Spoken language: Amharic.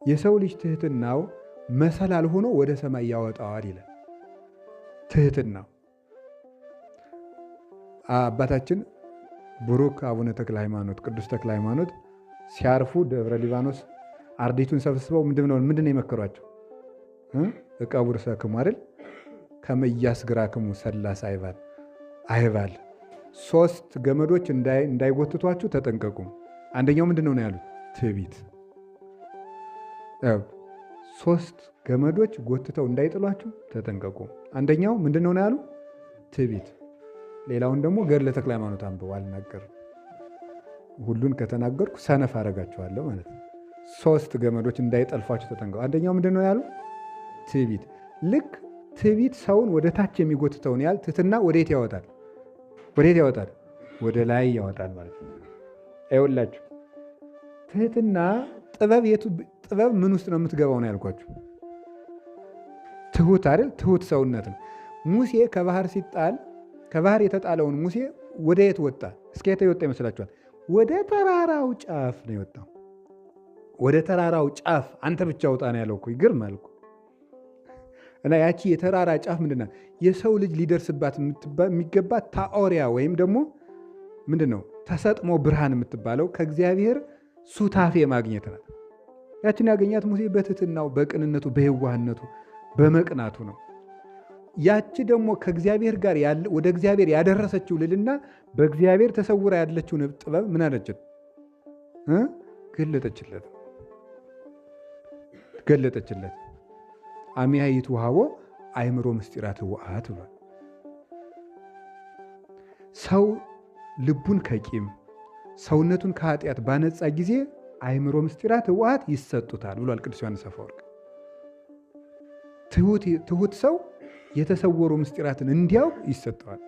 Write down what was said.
የሰው ልጅ ትህትናው መሰላል ሆኖ ወደ ሰማይ ያወጣዋል ይላል። ትህትናው አባታችን ቡሩክ አቡነ ተክለ ሃይማኖት ቅዱስ ተክለ ሃይማኖት ሲያርፉ ደብረ ሊባኖስ አርዲቱን ሰብስበው ምንድን ነው የመከሯቸው? እቀቡር ሰክሙ አይደል ከመያስግራክሙ ሰላስ አይባል 3 ገመዶች እንዳይጎትቷችሁ ተጠንቀቁ። አንደኛው ምንድን ነው ያሉት? ትዕቢት። 3 ገመዶች ጎትተው እንዳይጥሏችሁ ተጠንቀቁ። አንደኛው ምንድን ነው ያሉ? ትዕቢት። ሌላውን ደግሞ ገድለ ተክለ ሃይማኖት አንብበው። አልናገርም፣ ሁሉን ከተናገርኩ ሰነፍ አደርጋችኋለሁ ማለት ነው። 3 ገመዶች እንዳይጠልፏችሁ ተጠንቀቁ። አንደኛው ምንድን ነው ያሉ? ትዕቢት። ልክ ትዕቢት ሰውን ወደ ታች የሚጎትተውን ያህል ትህትና ወዴት ያወጣል? ወደ ላይ ያወጣል ማለት ነው። አይወላችሁ ትህትና ጥበብ ምን ውስጥ ነው የምትገባው ነው ያልኳችሁ? ትሁት አይደል? ትሁት ሰውነት ነው። ሙሴ ከባህር የተጣለውን ሙሴ ወደ የት ወጣ? እስከ የት የወጣ ይመስላችኋል? ወደ ተራራው ጫፍ ነው የወጣው። ወደ ተራራው ጫፍ አንተ ብቻ ወጣ ነው ያለው እኮ። ይገርማል እኮ። እና ያቺ የተራራ ጫፍ ምንድን ናት? የሰው ልጅ ሊደርስባት የሚገባት ታኦሪያ ወይም ደግሞ ምንድን ነው ተሰጥሞ ብርሃን የምትባለው ከእግዚአብሔር ሱታፌ ማግኘት ናት። ያችን ያገኛት ሙሴ በትህትናው፣ በቅንነቱ፣ በየዋህነቱ፣ በመቅናቱ ነው። ያቺ ደግሞ ከእግዚአብሔር ጋር ወደ እግዚአብሔር ያደረሰችው ልልና በእግዚአብሔር ተሰውራ ያለችው ጥበብ ምን አለችት? ገለጠችለት። አሚያ ይትወሃቦ አእምሮ ምስጢራት ህወሓት ብሏል። ሰው ልቡን ከቂም ሰውነቱን ከኃጢአት ባነጻ ጊዜ አእምሮ ምስጢራት ህወሓት ይሰጡታል ብሏል ቅዱስ ዮሐንስ አፈወርቅ። ትሁት ሰው የተሰወሩ ምስጢራትን እንዲያውቅ ይሰጠዋል።